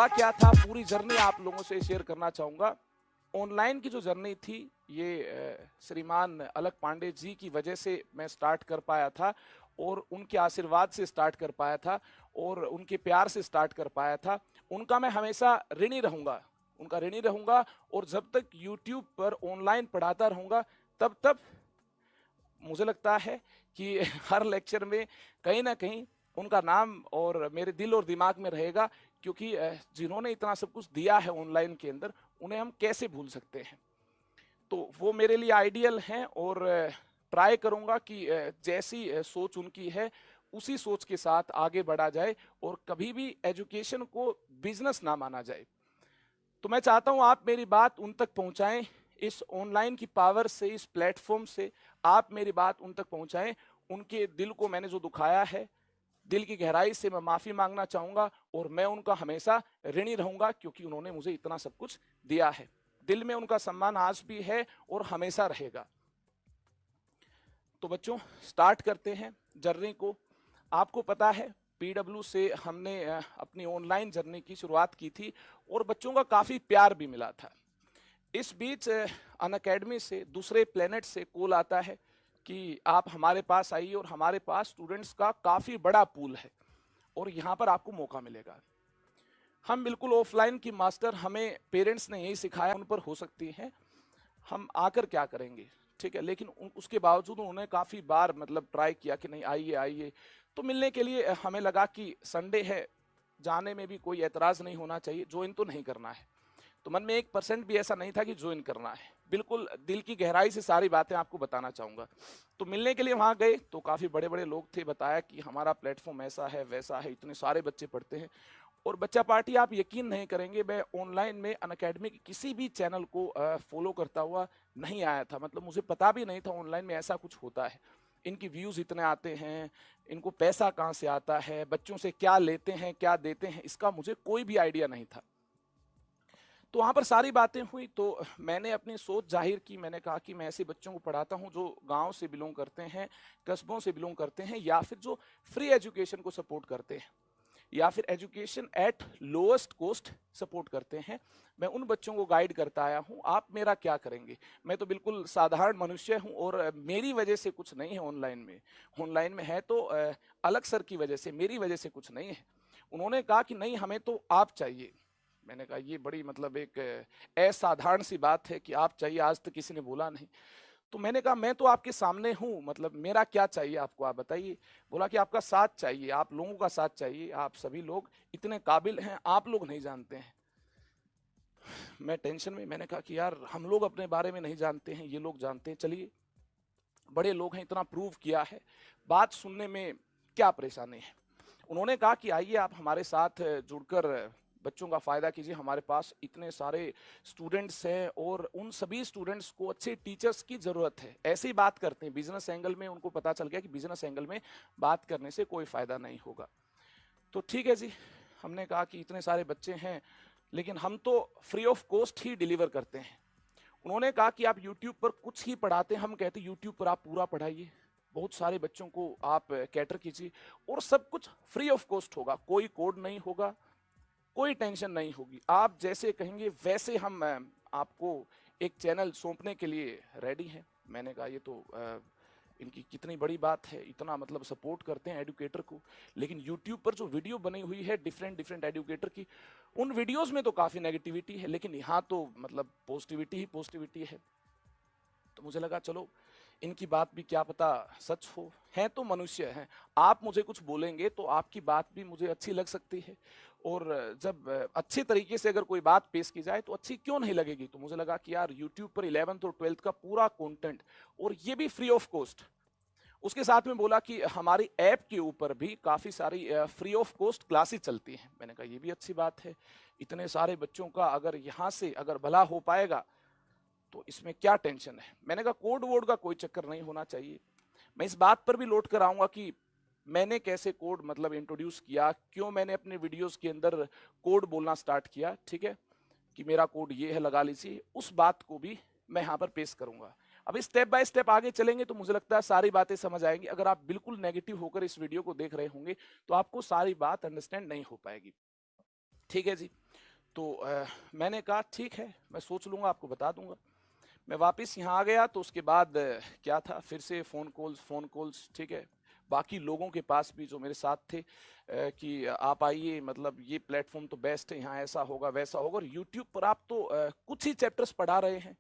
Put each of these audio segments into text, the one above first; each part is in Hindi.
हुआ क्या था, पूरी जर्नी आप लोगों से शेयर करना चाहूँगा। ऑनलाइन की जो जर्नी थी, ये श्रीमान अलक पांडे जी की वजह से मैं स्टार्ट कर पाया था और उनके आशीर्वाद से स्टार्ट कर पाया था और उनके प्यार से स्टार्ट कर पाया था। उनका मैं हमेशा ऋणी रहूँगा, उनका ऋणी रहूँगा और जब तक यूट्यूब पर ऑनलाइन पढ़ाता रहूँगा, तब तक मुझे लगता है कि हर लेक्चर में कहीं ना कहीं उनका नाम और मेरे दिल और दिमाग में रहेगा, क्योंकि जिन्होंने इतना सब कुछ दिया है ऑनलाइन के अंदर, उन्हें हम कैसे भूल सकते हैं। तो वो मेरे लिए आइडियल हैं और ट्राई करूंगा कि जैसी सोच उनकी है उसी सोच के साथ आगे बढ़ा जाए और कभी भी एजुकेशन को बिजनेस ना माना जाए। तो मैं चाहता हूं आप मेरी बात उन तक पहुंचाएं, इस ऑनलाइन की पावर से, इस प्लेटफॉर्म से आप मेरी बात उन तक पहुंचाएं। उनके दिल को मैंने जो दुखाया है, दिल की गहराई से मैं माफी मांगना चाहूंगा और मैं उनका हमेशा ऋणी रहूंगा, क्योंकि उन्होंने मुझे इतना सब कुछ दिया है। दिल में उनका सम्मान आज भी है और हमेशा रहेगा। तो बच्चों, स्टार्ट करते हैं जर्नी को। आपको पता है, पीडब्ल्यू से हमने अपनी ऑनलाइन जर्नी की शुरुआत की थी और बच्चों का काफी प्यार भी मिला था। इस बीच अनअकैडमी से, दूसरे प्लेनेट से कॉल आता है कि आप हमारे पास आइए और हमारे पास स्टूडेंट्स का काफी बड़ा पूल है और यहाँ पर आपको मौका मिलेगा। हम बिल्कुल ऑफलाइन की मास्टर, हमें पेरेंट्स ने यही सिखाया उन पर हो सकती है, हम आकर क्या करेंगे, ठीक है। लेकिन उसके बावजूद उन्होंने काफी बार मतलब ट्राई किया कि नहीं, आइए आइए। तो मिलने के लिए हमें लगा कि संडे है, जाने में भी कोई एतराज नहीं होना चाहिए, ज्वाइन तो नहीं करना है। तो मन में 1% भी ऐसा नहीं था कि ज्वाइन करना है। बिल्कुल दिल की गहराई से सारी बातें आपको बताना चाहूंगा। तो मिलने के लिए वहां गए तो काफी बड़े बड़े लोग थे, बताया कि हमारा प्लेटफॉर्म ऐसा है वैसा है, इतने सारे बच्चे पढ़ते हैं। और बच्चा पार्टी, आप यकीन नहीं करेंगे, मैं ऑनलाइन में अनअकैडमी के किसी भी चैनल को फॉलो करता हुआ नहीं आया था। मतलब मुझे पता भी नहीं था ऑनलाइन में ऐसा कुछ होता है, इनकी व्यूज इतने आते हैं, इनको पैसा कहाँ से आता है, बच्चों से क्या लेते हैं क्या देते हैं, इसका मुझे कोई भी आइडिया नहीं था। तो वहाँ पर सारी बातें हुई तो मैंने अपनी सोच जाहिर की। मैंने कहा कि मैं ऐसे बच्चों को पढ़ाता हूँ जो गांव से बिलोंग करते हैं, कस्बों से बिलोंग करते हैं, या फिर जो फ्री एजुकेशन को सपोर्ट करते हैं, या फिर education at lowest cost support करते हैं। मैं उन बच्चों को गाइड करता आया हूँ। आप मेरा क्या करेंगे? मैं तो बिल्कुल साधारण मनुष्य हूँ और मेरी वजह से कुछ नहीं है ऑनलाइन में। ऑनलाइन में है तो अलग सर की वजह से, मेरी वजह से कुछ नहीं है। उन्होंने कहा कि नहीं, हमें तो आप चाहिए। मैंने कहा ये बड़ी मतलब एक असाधारण सी बात है कि आप चाहिए, आज तक किसी ने बोला नहीं। तो मैंने कहा मैं तो आपके सामने हूँ, मतलब मेरा क्या चाहिए आपको, आप बताइए। बोला कि आपका साथ चाहिए, आप लोगों का साथ चाहिए, आप सभी लोग इतने काबिल हैं, आप लोग नहीं जानते हैं। मैं टेंशन में, मैंने कहा कि यार हम लोग अपने बारे में नहीं जानते हैं, ये लोग जानते हैं, चलिए बड़े लोग हैं, इतना प्रूव किया है, बात सुनने में क्या परेशानी है। उन्होंने कहा कि आइए आप हमारे साथ जुड़कर बच्चों का फायदा कीजिए। हमारे पास इतने सारे स्टूडेंट्स हैं और उन सभी स्टूडेंट्स को अच्छे टीचर्स की जरूरत है। ऐसे ही बात करते हैं बिजनेस एंगल में, उनको पता चल गया कि बिजनेस एंगल में बात करने से कोई फायदा नहीं होगा। तो ठीक है जी, हमने कहा कि इतने सारे बच्चे हैं लेकिन हम तो free of cost he deliver करते हैं। उन्होंने कहा कि आप यूट्यूब पर कुछ ही पढ़ाते हैं, हम कहते यूट्यूब पर आप पूरा पढ़ाइए, बहुत सारे बच्चों को आप कैटर कीजिए और सब कुछ फ्री ऑफ कॉस्ट होगा, कोई कोड नहीं होगा, कोई टेंशन नहीं होगी, आप जैसे कहेंगे वैसे हम आपको एक चैनल सौंपने के लिए रेडी हैं। मैंने कहा ये तो इनकी कितनी बड़ी बात है, इतना मतलब सपोर्ट करते हैं एडुकेटर को। लेकिन यूट्यूब पर जो वीडियो बनी हुई है डिफरेंट डिफरेंट एडुकेटर की, उन वीडियोस में तो काफ़ी नेगेटिविटी है, लेकिन यहाँ तो मतलब पॉजिटिविटी ही पॉजिटिविटी है। तो मुझे लगा चलो इनकी बात भी क्या पता सच हो, हैं तो मनुष्य हैं, आप मुझे कुछ बोलेंगे तो आपकी बात भी मुझे अच्छी लग सकती है। और जब अच्छे तरीके से अगर कोई बात पेश की जाए तो अच्छी क्यों नहीं लगेगी। तो मुझे लगा कि यार यूट्यूब पर 11th और 12th का पूरा कंटेंट, और ये भी फ्री ऑफ कॉस्ट। उसके साथ में बोला कि हमारी ऐप के ऊपर भी काफ़ी सारी फ्री ऑफ कॉस्ट क्लासेस चलती हैं। मैंने कहा ये भी अच्छी बात है, इतने सारे बच्चों का अगर यहाँ से अगर भला हो पाएगा तो इसमें क्या टेंशन है। मैंने कहा कोड वोड का कोई चक्कर नहीं होना चाहिए। मैं इस बात पर भी लौट कर आऊंगा कि मैंने कैसे कोड मतलब इंट्रोड्यूस किया, क्यों मैंने अपने वीडियोस के अंदर कोड बोलना स्टार्ट किया, ठीक है, कि मेरा कोड ये है लगा लीजिए, उस बात को भी मैं यहाँ पर पेश करूंगा। अब स्टेप बाय स्टेप आगे चलेंगे तो मुझे लगता है सारी बातें समझ आएंगी। अगर आप बिल्कुल नेगेटिव होकर इस वीडियो को देख रहे होंगे तो आपको सारी बात अंडरस्टैंड नहीं हो पाएगी, ठीक है जी। तो मैंने कहा ठीक है, मैं सोच लूँगा, आपको बता दूँगा। मैं वापस यहाँ आ गया तो उसके बाद क्या था, फिर से फ़ोन कॉल्स, ठीक है, बाकी लोगों के पास भी जो मेरे साथ थे कि आप आइए, मतलब ये प्लेटफॉर्म तो बेस्ट है, यहाँ ऐसा होगा वैसा होगा, और यूट्यूब पर आप तो कुछ ही चैप्टर्स पढ़ा रहे हैं,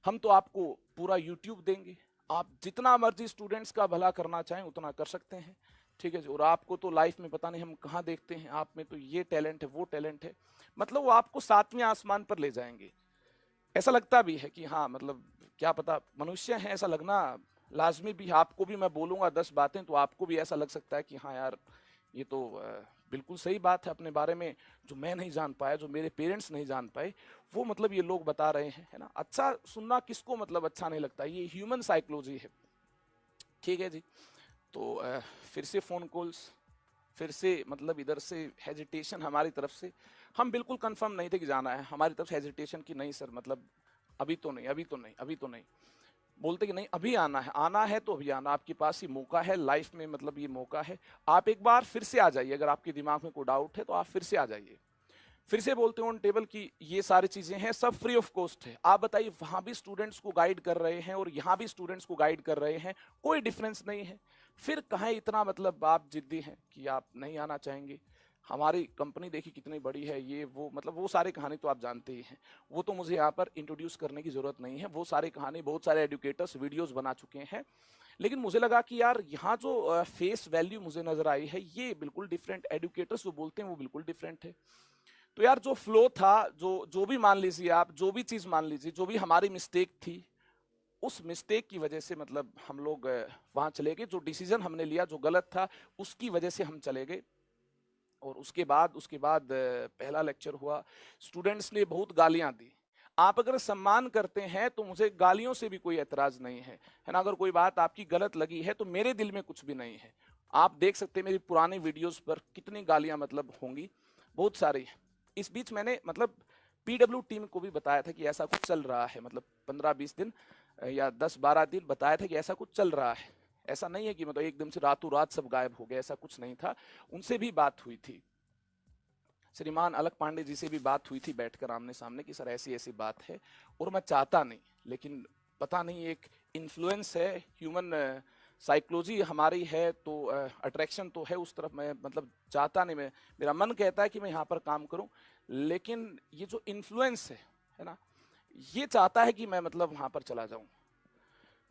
हम तो आपको पूरा यूट्यूब देंगे, आप जितना मर्जी स्टूडेंट्स का भला करना चाहें उतना कर सकते हैं, ठीक है जी, और आपको तो लाइफ में पता नहीं हम कहाँ देखते हैं, आप में तो ये टैलेंट है वो टैलेंट है, मतलब वो आपको सातवें आसमान पर ले जाएंगे। ऐसा लगता भी है कि हाँ, मतलब क्या पता, मनुष्य है, ऐसा लगना लाजमी भी है। आपको भी मैं बोलूंगा 10 बातें तो आपको भी ऐसा लग सकता है कि हाँ यार, ये तो बिल्कुल सही बात है, अपने बारे में जो मैं नहीं जान पाया, जो मेरे पेरेंट्स नहीं जान पाए, वो मतलब ये लोग बता रहे हैं, है ना। अच्छा सुनना किसको मतलब अच्छा नहीं लगता, ये ह्यूमन साइकोलॉजी है, ठीक है जी। तो फिर से फ़ोन कॉल्स, फिर से मतलब इधर से हेजिटेशन हमारी तरफ से, हम बिल्कुल कंफर्म नहीं थे कि जाना है, हमारी तरफ से हेजिटेशन कि नहीं सर, मतलब अभी तो नहीं, अभी तो नहीं, अभी तो नहीं। बोलते कि नहीं अभी आना है तो अभी आना, आपके पास ये मौका है लाइफ में, मतलब ये मौका है, आप एक बार फिर से आ जाइए, अगर आपके दिमाग में कोई डाउट है तो आप फिर से आ जाइए। फिर से बोलते ऑन टेबल कि ये सारी चीजें हैं, सब फ्री ऑफ कॉस्ट है। आप बताइए, वहां भी स्टूडेंट्स को गाइड कर रहे हैं और यहाँ भी स्टूडेंट्स को गाइड कर रहे हैं, कोई डिफरेंस नहीं है। फिर कहाँ इतना मतलब आप जिद्दी हैं कि आप नहीं आना चाहेंगे। हमारी कंपनी देखिए कितनी बड़ी है, ये वो, मतलब वो सारी कहानी तो आप जानते ही हैं, वो तो मुझे यहाँ पर इंट्रोड्यूस करने की जरूरत नहीं है, वो सारी कहानी बहुत सारे एडुकेटर्स वीडियोस बना चुके हैं। लेकिन मुझे लगा कि यार यहाँ जो फेस वैल्यू मुझे नजर आई है ये बिल्कुल डिफरेंट, एडुकेटर्स जो बोलते हैं वो बिल्कुल डिफरेंट है। तो यार जो फ्लो था, जो जो भी मान लीजिए आप, जो भी चीज मान लीजिए, जो भी हमारी मिस्टेक थी, उस मिस्टेक की वजह से मतलब हम लोग वहां चले गए, जो डिसीजन हमने लिया जो गलत था उसकी वजह से हम चले गए। और उसके बाद पहला लेक्चर हुआ, स्टूडेंट्स ने बहुत गालियां दी। आप अगर सम्मान करते हैं तो मुझे गालियों से भी कोई एतराज नहीं है ना। अगर कोई बात आपकी गलत लगी है तो मेरे दिल में कुछ भी नहीं है। आप देख सकते हैं मेरी पुरानी वीडियोस पर कितनी गालियां मतलब होंगी, बहुत सारी। इस बीच मैंने मतलब पीडब्ल्यू टीम को भी बताया था कि ऐसा कुछ चल रहा है, मतलब 15-20 दिन या 10-12 दिन बताया था कि ऐसा कुछ चल रहा है। ऐसा नहीं है कि मतलब एकदम से रातों रात सब गायब हो गए, ऐसा कुछ नहीं था। उनसे भी बात हुई थी, श्रीमान अलक पांडे जी से भी बात हुई थी बैठकर आमने सामने कि सर ऐसी ऐसी बात है, और मैं चाहता नहीं, लेकिन पता नहीं एक इन्फ्लुएंस है, ह्यूमन साइकोलॉजी हमारी है, तो अट्रैक्शन तो है उस तरफ। मैं मतलब चाहता नहीं, मैं, मेरा मन कहता है कि मैं यहाँ पर काम करूं, लेकिन ये जो इन्फ्लुएंस है ना, ये चाहता है कि मैं मतलब वहां पर चला जाऊं।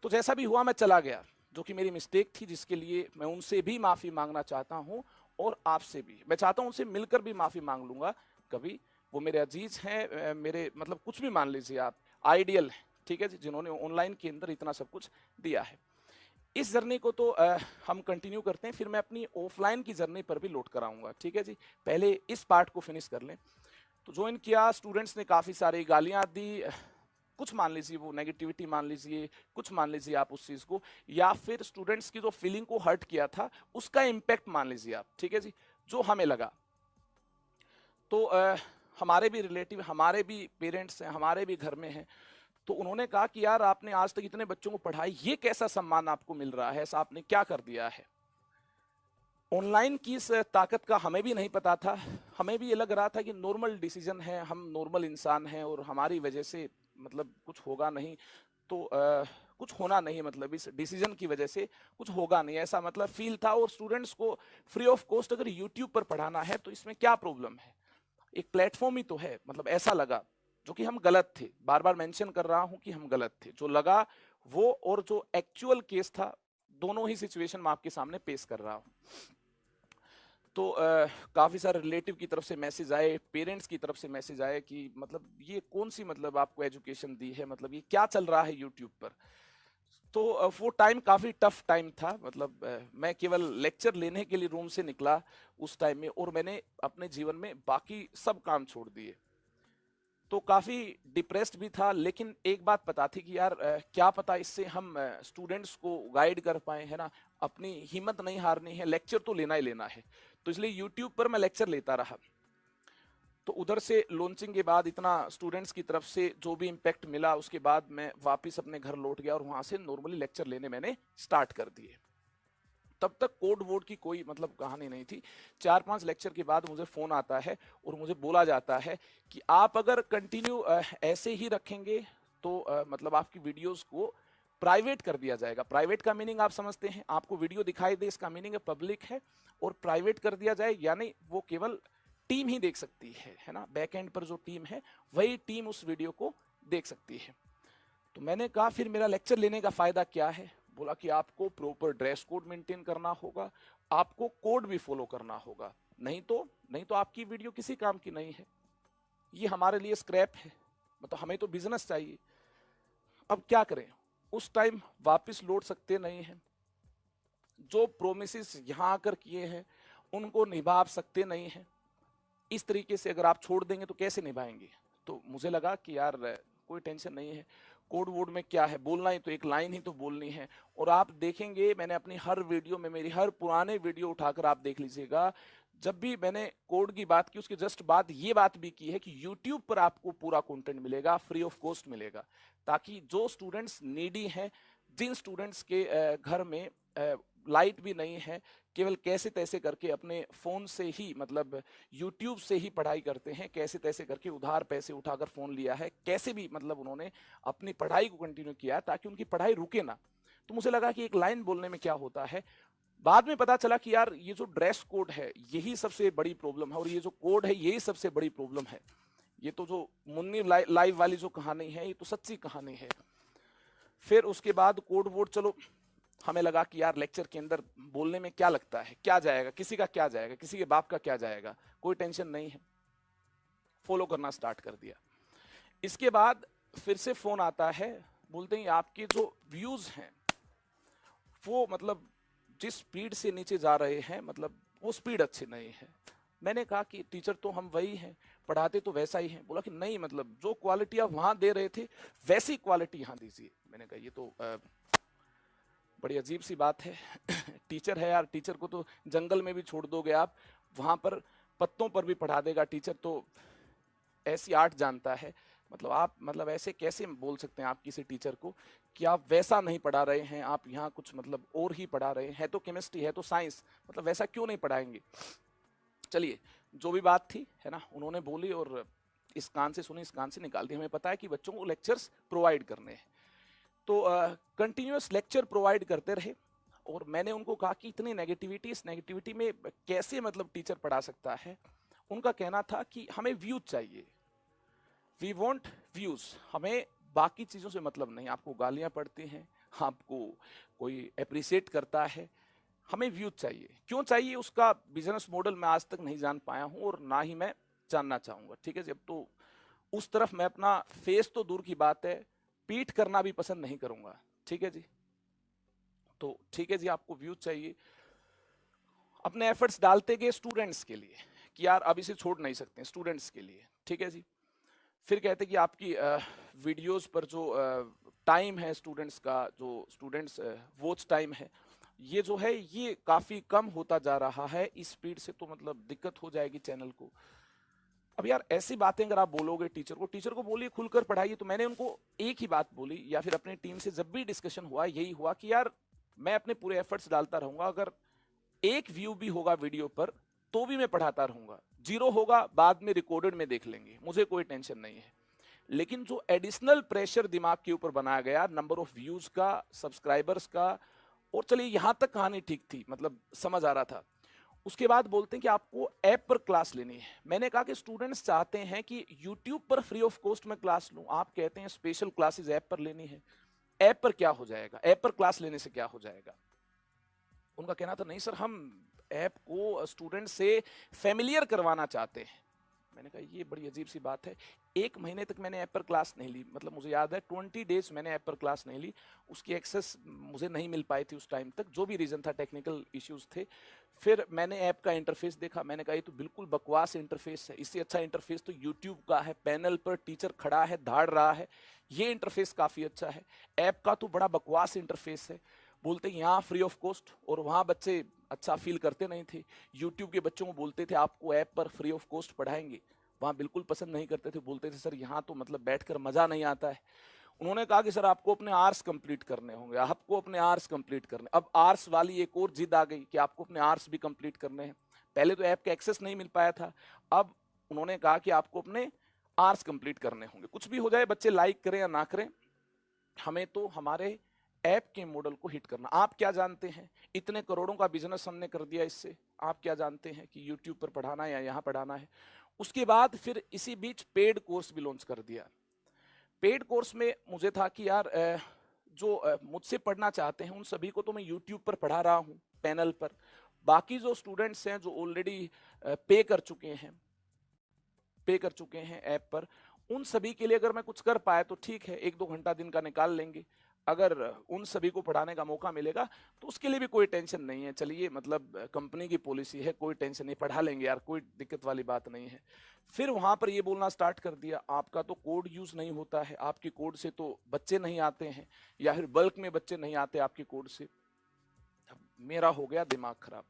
तो जैसा भी हुआ मैं चला गया, जो कि मेरी मिस्टेक थी, जिसके लिए मैं उनसे भी माफी मांगना चाहता हूं, और आपसे भी मैं चाहता हूं उनसे मिलकर भी माफी मांग लूंगा कभी। वो मेरे अजीज हैं, मेरे मतलब कुछ भी मान लीजिए आप, आइडियल है, ठीक है जी, जिन्होंने ऑनलाइन के अंदर इतना सब कुछ दिया है। इस जर्नी को तो हम कंटिन्यू करते हैं, फिर मैं अपनी ऑफलाइन की जर्नी पर भी लौट कर आऊंगा, ठीक है जी। पहले इस पार्ट को फिनिश कर लें। तो ज्वाइन किया, स्टूडेंट्स ने काफ़ी सारी गालियां दी, कुछ मान लीजिए वो नेगेटिविटी मान लीजिए, कुछ मान लीजिए आप उस चीज़ को, या फिर स्टूडेंट्स की जो फीलिंग को हर्ट किया था उसका इम्पैक्ट मान लीजिए आप, ठीक है जी, जो हमें लगा। तो हमारे भी रिलेटिव, हमारे भी पेरेंट्स हैं, हमारे भी घर में हैं, तो उन्होंने कहा कि यार आपने आज तक इतने बच्चों को पढ़ाई, ये कैसा सम्मान आपको मिल रहा है, ऐसा आपने क्या कर दिया है। ऑनलाइन की इस ताकत का हमें भी नहीं पता था, हमें भी ये लग रहा था कि नॉर्मल डिसीजन है, हम नॉर्मल इंसान हैं और हमारी वजह से मतलब कुछ होगा नहीं, तो कुछ होना नहीं, मतलब इस डिसीजन की वजह से कुछ होगा नहीं, ऐसा मतलब फील था। और स्टूडेंट्स को फ्री ऑफ कॉस्ट अगर यूट्यूब पर पढ़ाना है तो इसमें क्या प्रॉब्लम है, एक प्लेटफॉर्म ही तो है, मतलब ऐसा लगा। जो कि हम गलत थे, बार बार मेंशन कर रहा हूं कि हम गलत थे, जो लगा वो और जो एक्चुअल केस था, दोनों ही सिचुएशन मैं आपके सामने पेश कर रहा हूं। तो काफ़ी सारे रिलेटिव की तरफ से मैसेज आए, पेरेंट्स की तरफ से मैसेज आए कि मतलब ये कौन सी मतलब आपको एजुकेशन दी है, मतलब ये क्या चल रहा है यूट्यूब पर। तो वो टाइम काफ़ी टफ टाइम था, मतलब मैं केवल लेक्चर लेने के लिए रूम से निकला उस टाइम में, और मैंने अपने जीवन में बाकी सब काम छोड़ दिए। तो काफ़ी डिप्रेस्ड भी था, लेकिन एक बात पता थी कि यार क्या पता इससे हम स्टूडेंट्स को गाइड कर पाए, है ना। अपनी हिम्मत नहीं हारनी है, लेक्चर तो लेना ही लेना है। तो इसलिए यूट्यूब पर मैं लेक्चर लेता रहा। तो उधर से लॉन्चिंग के बाद इतना स्टूडेंट्स की तरफ से जो भी इम्पैक्ट मिला, उसके बाद मैं वापस अपने घर लौट गया और वहाँ से नॉर्मली लेक्चर लेने मैंने स्टार्ट कर दिए। तब तक कोड वोड की कोई मतलब कहानी नहीं थी। 4-5 लेक्चर के बाद मुझे फोन आता है और मुझे बोला जाता है कि आप अगर कंटिन्यू ऐसे ही रखेंगे तो मतलब आपकी वीडियोस को प्राइवेट कर दिया जाएगा। प्राइवेट का मीनिंग आप समझते हैं, आपको वीडियो दिखाई दे, इसका मीनिंग है पब्लिक है, और प्राइवेट कर दिया जाए यानी वो केवल टीम ही देख सकती है ना, बैक एंड पर जो टीम है वही टीम उस वीडियो को देख सकती है। तो मैंने कहा फिर मेरा लेक्चर लेने का फायदा क्या है? बोला कि आपको प्रॉपर ड्रेस कोड मेंटेन करना होगा, आपको कोड भी फॉलो करना होगा, नहीं तो आपकी वीडियो किसी काम की नहीं है, ये हमारे लिए स्क्रैप है, मतलब हमें तो बिजनेस चाहिए। अब क्या करें, उस टाइम वापस लौट सकते नहीं हैं, जो प्रोमिस यहाँ आकर किए हैं उनको निभा सकते नहीं हैं। इस तरीके से अगर आप छोड़ देंगे तो कैसे निभाएंगे? तो मुझे लगा कि यार कोई टेंशन नहीं है, कोड वोड में क्या है, बोलना ही तो एक लाइन ही तो बोलनी है। और आप देखेंगे मैंने अपनी हर वीडियो में, मेरी हर पुराने वीडियो उठाकर आप देख लीजिएगा, जब भी मैंने कोड की बात की उसके जस्ट बाद ये बात भी की है कि YouTube पर आपको पूरा कंटेंट मिलेगा, फ्री ऑफ कॉस्ट मिलेगा, ताकि जो स्टूडेंट्स नीडी हैं, जिन स्टूडेंट्स के घर में लाइट भी नहीं है, केवल कैसे तैसे करके अपने फोन से ही मतलब YouTube से ही पढ़ाई करते हैं, कैसे तैसे करके उधार पैसे उठाकर फोन लिया है, कैसे भी मतलब उन्होंने अपनी पढ़ाई को कंटिन्यू किया ताकि उनकी पढ़ाई रुके ना। तो मुझे लगा कि एक लाइन बोलने में क्या होता है। बाद में पता चला कि यार ये जो ड्रेस कोड है यही सबसे बड़ी प्रॉब्लम है, और ये जो कोड है यही सबसे बड़ी प्रॉब्लम है। ये तो जो मुन्नी लाइव वाली जो कहानी है ये तो सच्ची कहानी है। फिर उसके बाद कोड वोड, चलो हमें लगा कि यार लेक्चर के अंदर बोलने में क्या लगता है, क्या जाएगा, किसी का क्या जाएगा, किसी के बाप का क्या जाएगा, कोई टेंशन नहीं है। फॉलो करना स्टार्ट कर दिया। इसके बाद फिर से फोन आता है, बोलते हैं आपके जो व्यूज हैं वो मतलब जिस स्पीड से नीचे जा रहे हैं, मतलब वो स्पीड अच्छी नहीं है। मैंने कहा कि टीचर तो हम वही हैं, पढ़ाते तो वैसा ही है। बोला कि नहीं, मतलब जो क्वालिटी आप वहां दे रहे थे वैसी क्वालिटी यहाँ दीजिए। मैंने कहा ये तो बड़ी अजीब सी बात है। टीचर है यार, टीचर को तो जंगल में भी छोड़ दोगे आप, वहां पर पत्तों पर भी पढ़ा देगा टीचर, तो ऐसी आर्ट जानता है। मतलब आप मतलब ऐसे कैसे बोल सकते हैं आप किसी टीचर को कि आप वैसा नहीं पढ़ा रहे हैं, आप यहाँ कुछ मतलब और ही पढ़ा रहे हैं, है तो केमिस्ट्री है तो साइंस, मतलब वैसा क्यों नहीं पढ़ाएंगे। चलिए जो भी बात थी है ना, उन्होंने बोली और इस कान से सुनी इस कान से निकाल दी। हमें पता है कि बच्चों को लेक्चर्स प्रोवाइड करने हैं, तो कंटिन्यूअस लेक्चर प्रोवाइड करते रहे। और मैंने उनको कहा कि इतनी नेगेटिविटी, इस नेगेटिविटी में कैसे मतलब टीचर पढ़ा सकता है। उनका कहना था कि हमें व्यूज चाहिए, वी वॉन्ट व्यूज, हमें बाकी चीज़ों से मतलब नहीं, आपको गालियाँ पड़ती हैं, आपको कोई अप्रिशिएट करता है, हमें व्यूज चाहिए। क्यों चाहिए उसका बिजनेस मॉडल मैं आज तक नहीं जान पाया हूँ और ना ही मैं जानना चाहूँगा। ठीक है, जब तो उस तरफ मैं अपना फेस तो दूर की बात है, पीठ करना भी पसंद नहीं करूँगा। ठीक है जी, तो ठीक है जी, आपको व्यूज चाहिए। अपने एफर्ट्स डालते गए स्टूडेंट्स के लिए कि यार अब इसे छोड़ नहीं सकते, स्टूडेंट्स के लिए। ठीक है जी, फिर कहते कि आपकी वीडियोस पर जो टाइम है स्टूडेंट्स का, जो स्टूडेंट्स वॉच टाइम है, ये जो है ये काफ़ी कम होता जा रहा है, इस स्पीड से तो मतलब दिक्कत हो जाएगी चैनल को। अब यार ऐसी बातें अगर आप बोलोगे टीचर को बोलिए खुलकर पढ़ाइए। तो मैंने उनको एक ही बात बोली, या फिर अपनी टीम से जब भी डिस्कशन हुआ यही हुआ कि यार मैं अपने पूरे एफर्ट्स डालता रहूंगा, अगर एक व्यू भी होगा वीडियो पर तो भी मैं पढ़ाता रहूंगा, 0 होगा बाद में रिकॉर्डेड में देख लेंगे, मुझे कोई टेंशन नहीं है। लेकिन जो एडिशनल प्रेशर दिमाग के ऊपर बनाया गया, नंबर ऑफ व्यूज का, सब्सक्राइबर्स का, और चलिए यहां तक कहानी ठीक थी, मतलब समझ आ रहा था। उसके बाद बोलते हैं कि आपको ऐप पर क्लास लेनी है। मैंने कहा कि स्टूडेंट्स चाहते हैं कि यूट्यूब पर फ्री ऑफ कॉस्ट में क्लास लूं, आप कहते हैं स्पेशल क्लासेस ऐप पर लेनी है। ऐप पर क्या हो जाएगा, ऐप पर क्लास लेने से क्या हो जाएगा। उनका कहना था नहीं सर, हम ऐप को स्टूडेंट से फेमिलियर करवाना चाहते हैं। मैंने कहा ये बड़ी अजीब सी बात है। 1 महीने तक मैंने ऐप पर क्लास नहीं ली, मतलब मुझे याद है 20 डेज मैंने ऐप पर क्लास नहीं ली, उसकी एक्सेस मुझे नहीं मिल पाई थी उस टाइम तक, जो भी रीज़न था, टेक्निकल इश्यूज थे। फिर मैंने ऐप का इंटरफेस देखा, मैंने कहा ये तो बिल्कुल बकवास इंटरफेस है, इससे अच्छा इंटरफेस तो यूट्यूब का है, पैनल पर टीचर खड़ा है धाड़ रहा है, ये इंटरफेस काफ़ी अच्छा है। ऐप का तो बड़ा बकवास इंटरफेस है। बोलते हैं यहाँ फ्री ऑफ कॉस्ट, और वहाँ बच्चे अच्छा फील करते नहीं थे। यूट्यूब के बच्चों को बोलते थे आपको ऐप पर फ्री ऑफ कॉस्ट पढ़ाएंगे, वहाँ बिल्कुल पसंद नहीं करते थे, बोलते थे सर यहाँ तो मतलब बैठकर मज़ा नहीं आता है। उन्होंने कहा कि सर आपको अपने आर्स कंप्लीट करने होंगे, आपको अपने आर्स कंप्लीट करने। अब आर्स वाली एक और जिद आ गई कि आपको अपने आर्स भी कंप्लीट करने हैं। पहले तो ऐप का एक्सेस नहीं मिल पाया था, अब उन्होंने कहा कि आपको अपने आर्स कंप्लीट करने होंगे। कुछ भी हो जाए, बच्चे लाइक करें या ना करें, हमें तो हमारे ऐप के मॉडल को हिट करना। आप क्या जानते हैं, इतने करोड़ों का बिजनेस हमने कर दिया इससे। आप क्या जानते हैं कि यूट्यूब पर पढ़ाना है या यहाँ पढ़ाना है। उसके बाद फिर इसी बीच पेड कोर्स भी लॉन्च कर दिया। पेड कोर्स में मुझे था कि यार जो मुझसे पढ़ना चाहते हैं उन सभी को तो मैं यूट्यूब पर पढ़ा रहा हूँ पैनल पर। बाकी जो स्टूडेंट्स हैं जो ऑलरेडी पे कर चुके हैं, ऐप पर, उन सभी के लिए अगर मैं कुछ कर पाया तो ठीक है, 1-2 घंटा दिन का निकाल लेंगे। अगर उन सभी को पढ़ाने का मौका मिलेगा तो उसके लिए भी कोई टेंशन नहीं है। चलिए, मतलब कंपनी की पॉलिसी है, कोई टेंशन नहीं, पढ़ा लेंगे यार, कोई दिक्कत वाली बात नहीं है। फिर वहां पर ये बोलना स्टार्ट कर दिया, आपका तो कोड यूज नहीं होता है, आपके कोड से तो बच्चे नहीं आते हैं, या फिर बल्क में बच्चे नहीं आते आपके कोड से। मेरा हो गया दिमाग खराब।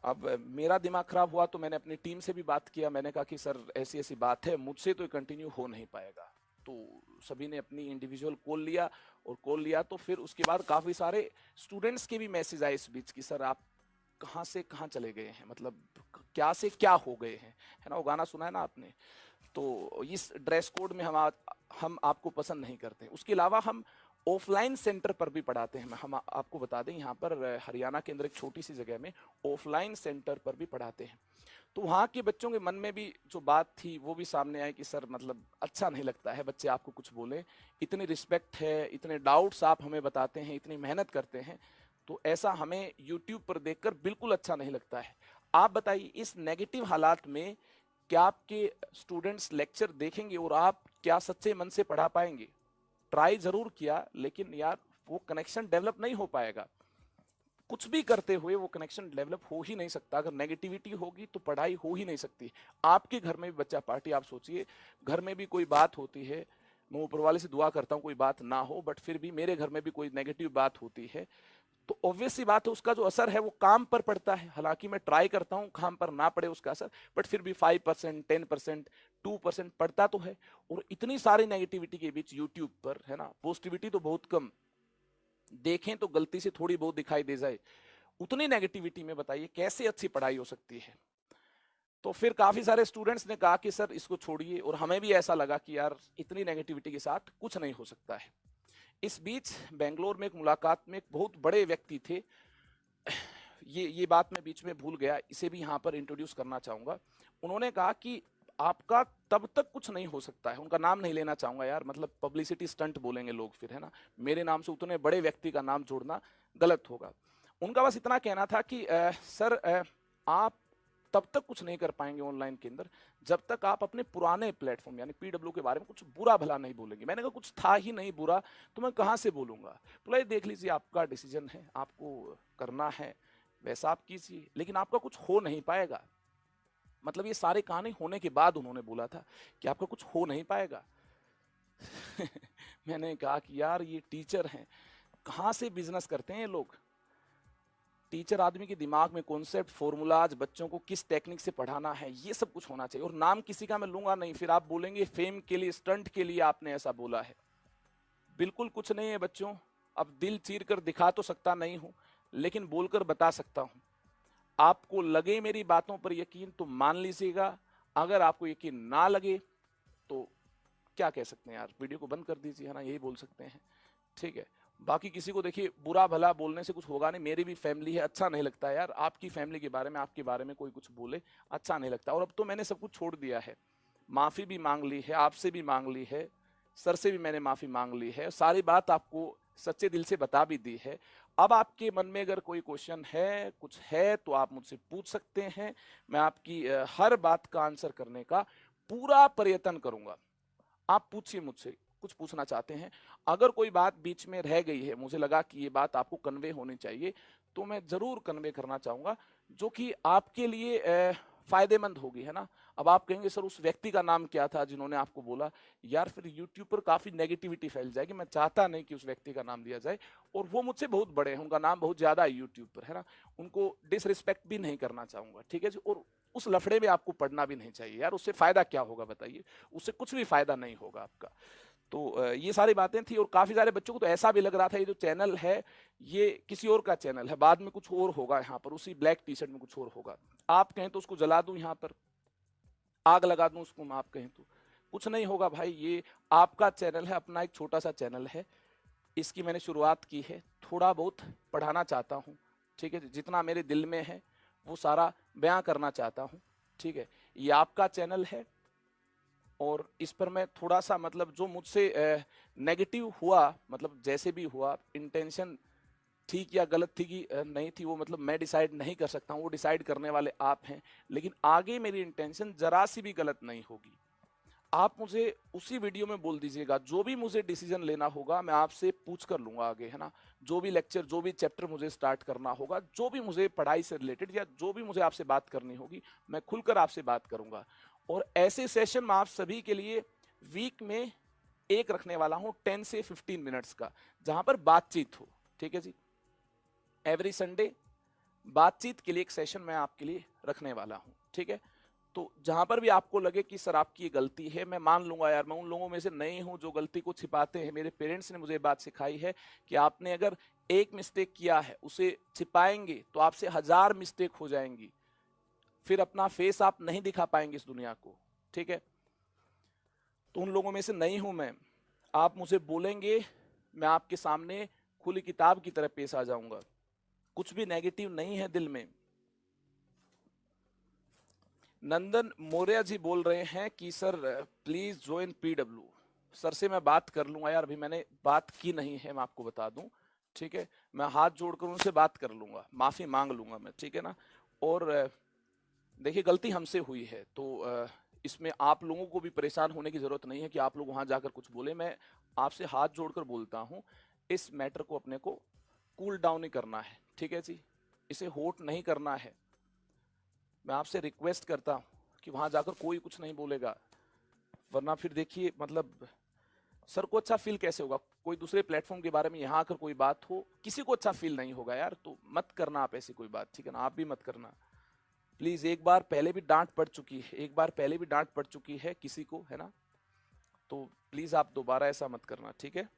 अब मेरा दिमाग खराब हुआ तो मैंने अपनी टीम से भी बात किया। मैंने कहा कि सर ऐसी ऐसी बात है, मुझसे तो कंटिन्यू हो नहीं पाएगा। तो सभी ने अपनी इंडिविजुअल कॉल लिया, और कॉल लिया तो फिर उसके बाद काफ़ी सारे स्टूडेंट्स के भी मैसेज आए इस बीच कि सर आप कहाँ से कहाँ चले गए हैं, मतलब क्या से क्या हो गए हैं, है ना। वो गाना सुना है ना आपने। तो इस ड्रेस कोड में हम आपको पसंद नहीं करते। उसके अलावा हम ऑफलाइन सेंटर पर भी पढ़ाते हैं। हम आपको बता दें, यहाँ पर हरियाणा के अंदर एक छोटी सी जगह में ऑफलाइन सेंटर पर भी पढ़ाते हैं। तो वहाँ के बच्चों के मन में भी जो बात थी वो भी सामने आई कि सर मतलब अच्छा नहीं लगता है बच्चे आपको कुछ बोले, इतनी रिस्पेक्ट है, इतने डाउट्स आप हमें बताते हैं, इतनी मेहनत करते हैं, तो ऐसा हमें यूट्यूब पर देखकर बिल्कुल अच्छा नहीं लगता है। आप बताइए, इस नेगेटिव हालात में क्या आपके स्टूडेंट्स लेक्चर देखेंगे और आप क्या सच्चे मन से पढ़ा पाएंगे। ट्राई जरूर किया, लेकिन यार वो कनेक्शन डेवलप नहीं हो पाएगा। कुछ भी करते हुए वो कनेक्शन डेवलप हो ही नहीं सकता। अगर नेगेटिविटी होगी तो पढ़ाई हो ही नहीं सकती। आपके घर में भी बच्चा पार्टी, आप सोचिए, घर में भी कोई बात होती है, मैं ऊपर वाले से दुआ करता हूँ कोई बात ना हो, बट फिर भी मेरे घर में भी कोई नेगेटिव बात होती है, तो ऑब्वियस सी बात है उसका जो असर है वो काम पर पड़ता है। हालांकि मैं ट्राई करता हूँ काम पर ना पड़े उसका असर, बट फिर भी 5%, 10%, 2% पड़ता तो है। और इतनी सारी नेगेटिविटी के बीच यूट्यूब पर, है ना, पॉजिटिविटी तो बहुत कम, देखें तो गलती से थोड़ी बहुत दिखाई दे जाए, उतनी नेगेटिविटी में बताइए कैसे अच्छी पढ़ाई हो सकती है। तो फिर काफी सारे स्टूडेंट्स ने कहा कि सर इसको छोड़िए, और हमें भी ऐसा लगा कि यार इतनी नेगेटिविटी के साथ कुछ नहीं हो सकता है। इस बीच बेंगलोर में एक मुलाकात में एक बहुत बड़े व्यक्ति थे, ये बात मैं बीच में भूल गया, इसे भी यहाँ पर इंट्रोड्यूस करना चाहूंगा। उन्होंने कहा कि आपका तब तक कुछ नहीं हो सकता है, उनका नाम नहीं लेना चाहूंगा यार, मतलब पब्लिसिटी स्टंट बोलेंगे लोग फिर, है ना, मेरे नाम से उतने बड़े व्यक्ति का नाम जोड़ना गलत होगा। उनका बस इतना कहना था कि सर आप तब तक कुछ नहीं कर पाएंगे ऑनलाइन के अंदर जब तक आप अपने पुराने प्लेटफॉर्म यानी पीडब्ल्यू के बारे में कुछ बुरा भला नहीं बोलेंगे। मैंने कहा कुछ था ही नहीं बुरा, तो मैं कहाँ से बोलूंगा। बोला ये देख लीजिए, आपका डिसीजन है, आपको करना है वैसा आप कीजिए, लेकिन आपका कुछ हो नहीं पाएगा। मतलब ये सारे कहानी होने के बाद उन्होंने बोला था कि आपका कुछ हो नहीं पाएगा। मैंने कहा कि यार ये टीचर हैं, कहाँ से बिजनेस करते हैं ये लोग। टीचर आदमी के दिमाग में कॉन्सेप्ट, फॉर्मूलाज, बच्चों को किस टेक्निक से पढ़ाना है, ये सब कुछ होना चाहिए। और नाम किसी का मैं लूंगा नहीं, फिर आप बोलेंगे फेम के लिए, स्टंट के लिए आपने ऐसा बोला है। बिल्कुल कुछ नहीं है बच्चों। अब दिल चीर कर दिखा तो सकता नहीं हूं, लेकिन बोलकर बता सकता हूं। आपको लगे मेरी बातों पर यकीन तो मान लीजिएगा, अगर आपको यकीन ना लगे तो क्या कह सकते हैं यार, वीडियो को बंद कर दीजिए, है ना, यही बोल सकते हैं। ठीक है, बाकी किसी को देखिए बुरा भला बोलने से कुछ होगा नहीं। मेरी भी फैमिली है, अच्छा नहीं लगता यार आपकी फैमिली के बारे में, आपके बारे में कोई कुछ बोले, अच्छा नहीं लगता। और अब तो मैंने सब कुछ छोड़ दिया है, माफी भी मांग ली है, आपसे भी मांग ली है, सर से भी मैंने माफी मांग ली है, सारी बात आपको सच्चे दिल से बता भी दी है। अब आपके मन में अगर कोई क्वेश्चन है, कुछ है, तो आप मुझसे पूछ सकते हैं। मैं आपकी हर बात का आंसर करने का पूरा प्रयत्न करूंगा। आप पूछिए मुझसे, कुछ पूछना चाहते हैं। अगर कोई बात बीच में रह गई है, मुझे लगा कि ये बात आपको कन्वे होनी चाहिए, तो मैं जरूर कन्वे करना चाहूंगा, जो कि आपके लिए फायदेमंद होगी, है ना। अब आप कहेंगे सर उस व्यक्ति का नाम क्या था जिन्होंने आपको बोला, यार फिर यूट्यूब पर काफी नेगेटिविटी फैल जाएगी। मैं चाहता नहीं कि उस व्यक्ति का नाम लिया जाए, और वो मुझसे बहुत बड़े हैं, उनका नाम बहुत ज्यादा है यूट्यूब पर, है ना। उनको डिसरिस्पेक्ट भी नहीं करना चाहूंगा, ठीक है जी। और उस लफड़े में आपको पढ़ना भी नहीं चाहिए यार, उससे फायदा क्या होगा बताइए, उससे कुछ भी फायदा नहीं होगा आपका। तो ये सारी बातें थी, और काफी सारे बच्चों को तो ऐसा भी लग रहा था ये जो चैनल है ये किसी और का चैनल है, बाद में कुछ और होगा यहाँ पर, उसी ब्लैक टी शर्ट में कुछ और होगा। आप कहें तो उसको जला दूं, यहाँ पर आग लगा दूं उसको, आप कहें तो कुछ नहीं होगा भाई। ये आपका चैनल है, अपना एक छोटा सा चैनल है, इसकी मैंने शुरुआत की है, थोड़ा बहुत पढ़ाना चाहता हूँ, ठीक है, जितना मेरे दिल में है वो सारा बयां करना चाहता हूँ, ठीक है। ये आपका चैनल है, और इस पर मैं थोड़ा सा मतलब जो मुझसे नेगेटिव हुआ, मतलब जैसे भी हुआ, इंटेंशन ठीक या गलत थी कि नहीं थी, वो मतलब मैं डिसाइड नहीं कर सकता हूँ, वो डिसाइड करने वाले आप हैं। लेकिन आगे मेरी इंटेंशन जरा सी भी गलत नहीं होगी। आप मुझे उसी वीडियो में बोल दीजिएगा, जो भी मुझे डिसीजन लेना होगा मैं आपसे पूछ कर लूंगा आगे, है ना। जो भी लेक्चर, जो भी चैप्टर मुझे स्टार्ट करना होगा, जो भी मुझे पढ़ाई से रिलेटेड या जो भी मुझे आपसे बात करनी होगी, मैं खुलकर आपसे बात करूंगा। और ऐसे सेशन मैं आप सभी के लिए वीक में एक रखने वाला हूं, 10 से 15 मिनट्स का, जहां पर बातचीत हो, ठीक है जी। एवरी संडे बातचीत के लिए एक सेशन मैं आपके लिए रखने वाला हूं, ठीक है। तो जहां पर भी आपको लगे कि सर आपकी ये गलती है, मैं मान लूंगा यार, मैं उन लोगों में से नहीं हूं जो गलती को छिपाते हैं। मेरे पेरेंट्स ने मुझे बात सिखाई है कि आपने अगर एक मिस्टेक किया है, उसे छिपाएंगे तो आपसे 1000 मिस्टेक हो जाएंगी, फिर अपना फेस आप नहीं दिखा पाएंगे इस दुनिया को, ठीक है। तो उन लोगों में से नहीं हूं मैं। आप मुझे बोलेंगे, मैं आपके सामने खुली किताब की तरह पेश आ जाऊंगा, कुछ भी नेगेटिव नहीं है दिल में। नंदन मौर्य जी बोल रहे हैं कि sir please join PW. Sir से मैं बात कर लूंगा यार, अभी मैंने बात की नहीं है, मैं आपको बता दूं, ठीक है। मैं हाथ जोड़कर उनसे बात कर लूंगा, माफी मांग लूंगा मैं, ठीक है ना। और देखिए गलती हमसे हुई है, तो इसमें आप लोगों को भी परेशान होने की जरूरत नहीं है कि आप लोग वहां जाकर कुछ बोले। मैं आपसे हाथ जोड़कर बोलता हूं, इस मैटर को अपने को कूल डाउन ही करना है, ठीक है जी। इसे होट नहीं करना है। मैं आपसे रिक्वेस्ट करता हूँ कि वहां जाकर कोई कुछ नहीं बोलेगा, वरना फिर देखिए मतलब सर को अच्छा फील कैसे होगा। कोई दूसरे प्लेटफॉर्म के बारे में यहाँ आकर कोई बात हो, किसी को अच्छा फील नहीं होगा यार। तो मत करना आप ऐसी कोई बात, ठीक है ना, आप भी मत करना प्लीज। एक बार पहले भी डांट पड़ चुकी है, एक बार पहले भी डांट पड़ चुकी है किसी को, है ना। तो प्लीज आप दोबारा ऐसा मत करना, ठीक है।